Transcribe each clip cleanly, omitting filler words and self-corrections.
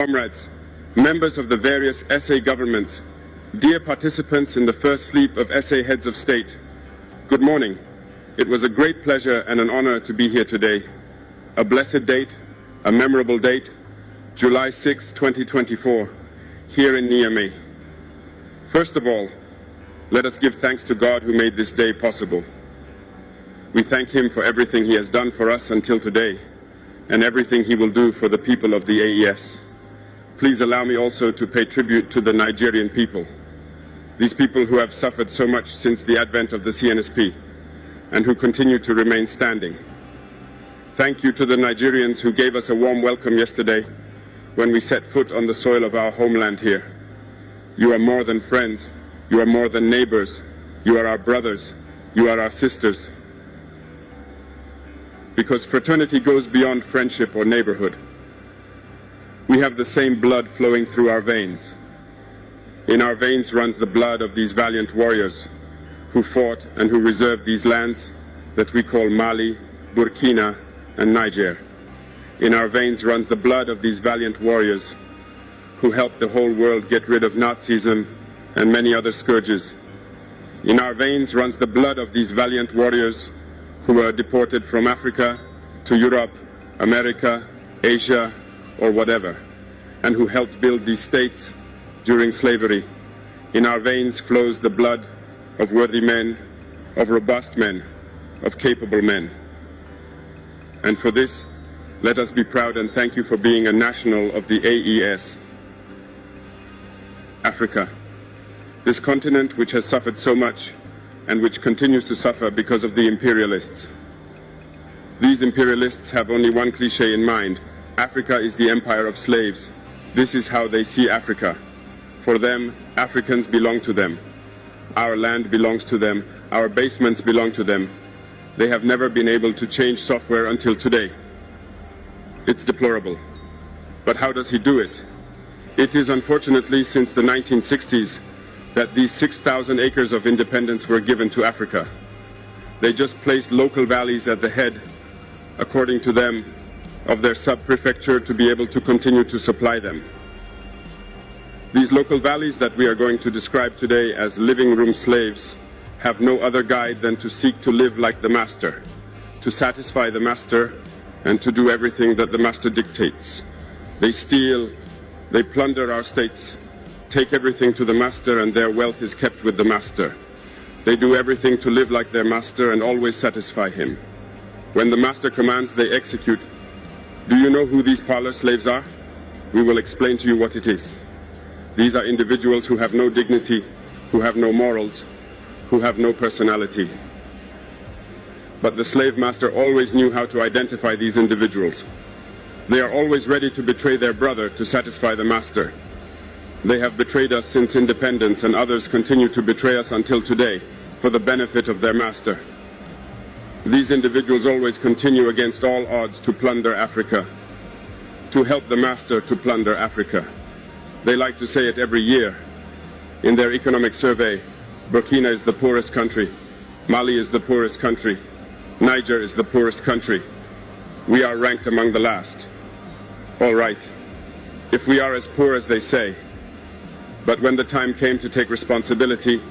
Comrades, members of the various SA governments, dear participants in the first sleep of SA heads of state, good morning. It was a great pleasure and an honor to be here today. A blessed date, a memorable date, July 6, 2024, here in Niamey. First of all, let us give thanks to God who made this day possible. We thank Him for everything He has done for us until today, and everything He will do for the people of the AES. Please allow me also to pay tribute to the Nigerian people, these people who have suffered so much since the advent of the CNSP, and who continue to remain standing. Thank you to the Nigerians who gave us a warm welcome yesterday when we set foot on the soil of our homeland here. You are more than friends, you are more than neighbors, you are our brothers, you are our sisters. Because fraternity goes beyond friendship or neighborhood. We have the same blood flowing through our veins. In our veins runs the blood of these valiant warriors who fought and who reserved these lands that we call Mali, Burkina, and Niger. In our veins runs the blood of these valiant warriors who helped the whole world get rid of Nazism and many other scourges. In our veins runs the blood of these valiant warriors who were deported from Africa to Europe, America, Asia, or whatever, and who helped build these states during slavery. In our veins flows the blood of worthy men, of robust men, of capable men. And for this, let us be proud and thank you for being a national of the AES. Africa, this continent which has suffered so much and which continues to suffer because of the imperialists. These imperialists have only one cliché in mind: Africa is the empire of slaves. This is how they see Africa. For them, Africans belong to them. Our land belongs to them. Our basements belong to them. They have never been able to change software until today. It's deplorable. But how does he do it? It is unfortunately since the 1960s that these 6,000 acres of independence were given to Africa. They just placed local valleys at the head, according to them, of their sub-prefecture to be able to continue to supply them. These local valleys that we are going to describe today as living room slaves have no other guide than to seek to live like the master, to satisfy the master, and to do everything that the master dictates. They steal, they plunder our states, take everything to the master, and their wealth is kept with the master. They do everything to live like their master and always satisfy him. When the master commands, they execute. Do you know who these parlor slaves are? We will explain to you what it is. These are individuals who have no dignity, who have no morals, who have no personality. But the slave master always knew how to identify these individuals. They are always ready to betray their brother to satisfy the master. They have betrayed us since independence, and others continue to betray us until today for the benefit of their master. These individuals always continue against all odds to plunder Africa, to help the master to plunder Africa. They like to say it every year. In their economic survey, Burkina is the poorest country, Mali is the poorest country, Niger is the poorest country. We are ranked among the last. All right, if we are as poor as they say, but when the time came to take responsibility,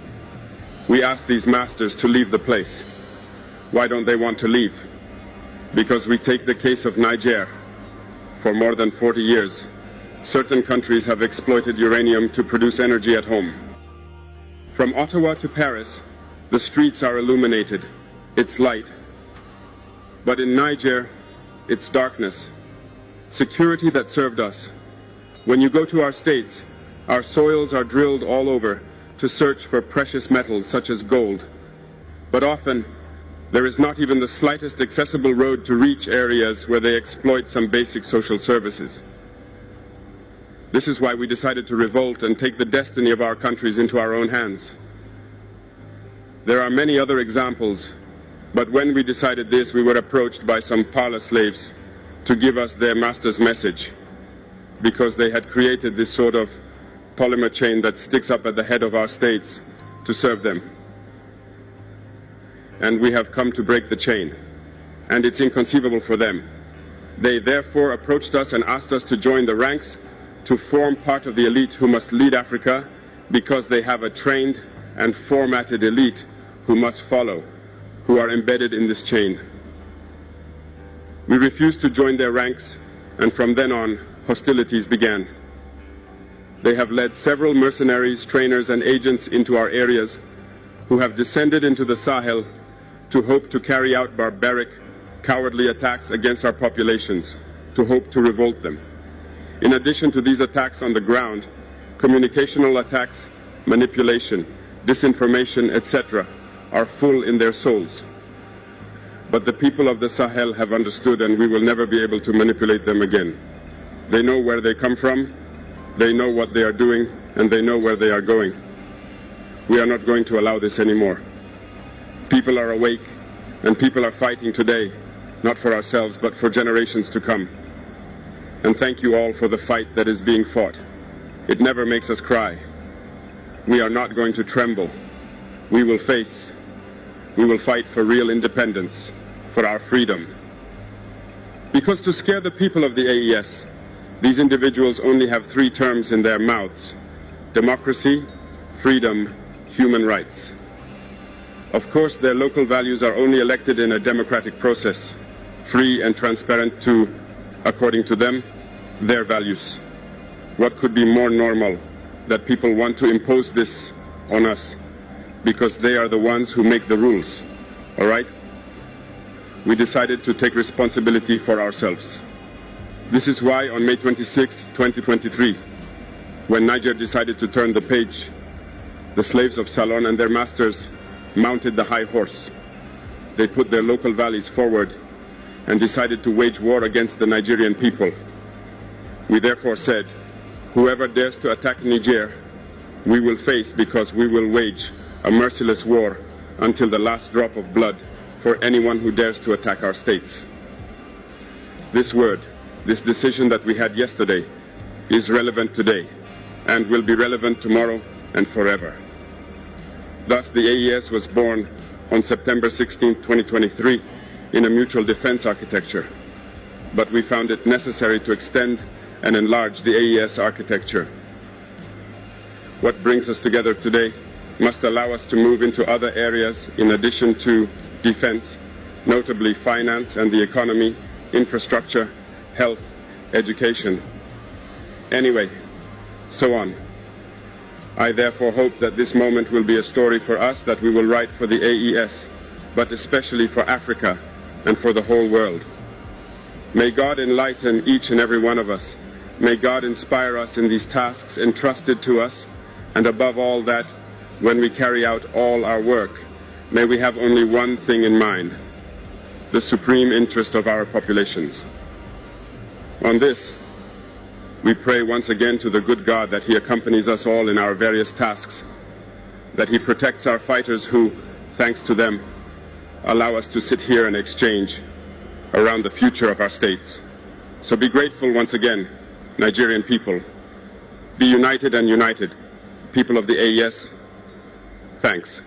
we asked these masters to leave the place. Why don't they want to leave? Because we take the case of Niger. For more than 40 years, certain countries have exploited uranium to produce energy at home. From Ottawa to Paris, the streets are illuminated. It's light. But in Niger, it's darkness. Security that served us. When you go to our states, our soils are drilled all over to search for precious metals such as gold. But often, there is not even the slightest accessible road to reach areas where they exploit some basic social services. This is why we decided to revolt and take the destiny of our countries into our own hands. There are many other examples, but when we decided this, we were approached by some parlor slaves to give us their master's message, because they had created this sort of polymer chain that sticks up at the head of our states to serve them. And we have come to break the chain, and it's inconceivable for them. They therefore approached us and asked us to join the ranks to form part of the elite who must lead Africa because they have a trained and formatted elite who must follow, who are embedded in this chain. We refused to join their ranks, and from then on, hostilities began. They have led several mercenaries, trainers, and agents into our areas who have descended into the Sahel to hope to carry out barbaric, cowardly attacks against our populations, to hope to revolt them. In addition to these attacks on the ground, communicational attacks, manipulation, disinformation, etc., are full in their souls. But the people of the Sahel have understood, and we will never be able to manipulate them again. They know where they come from, they know what they are doing, and they know where they are going. We are not going to allow this anymore. People are awake, and people are fighting today, not for ourselves, but for generations to come. And thank you all for the fight that is being fought. It never makes us cry. We are not going to tremble. We will face. We will fight for real independence, for our freedom. Because to scare the people of the AES, these individuals only have 3 terms in their mouths: democracy, freedom, human rights. Of course, their local values are only elected in a democratic process, free and transparent to, according to them, their values. What could be more normal that people want to impose this on us because they are the ones who make the rules, all right? We decided to take responsibility for ourselves. This is why on May 26, 2023, when Niger decided to turn the page, the slaves of Salon and their masters mounted the high horse. They put their local values forward and decided to wage war against the Nigerian people. We therefore said, whoever dares to attack Niger, we will face, because we will wage a merciless war until the last drop of blood for anyone who dares to attack our states. This word, this decision that we had yesterday, is relevant today and will be relevant tomorrow and forever. Thus, the AES was born on September 16, 2023, in a mutual defense architecture. But we found it necessary to extend and enlarge the AES architecture. What brings us together today must allow us to move into other areas in addition to defense, notably finance and the economy, infrastructure, health, education. Anyway, so on. I therefore hope that this moment will be a story for us that we will write for the AES, but especially for Africa and for the whole world. May God enlighten each and every one of us. May God inspire us in these tasks entrusted to us, and above all that, when we carry out all our work, may we have only one thing in mind: the supreme interest of our populations. On this, we pray once again to the good God that He accompanies us all in our various tasks, that He protects our fighters who, thanks to them, allow us to sit here and exchange around the future of our states. So be grateful once again, Nigerian people. Be united and united. People of the AES, thanks.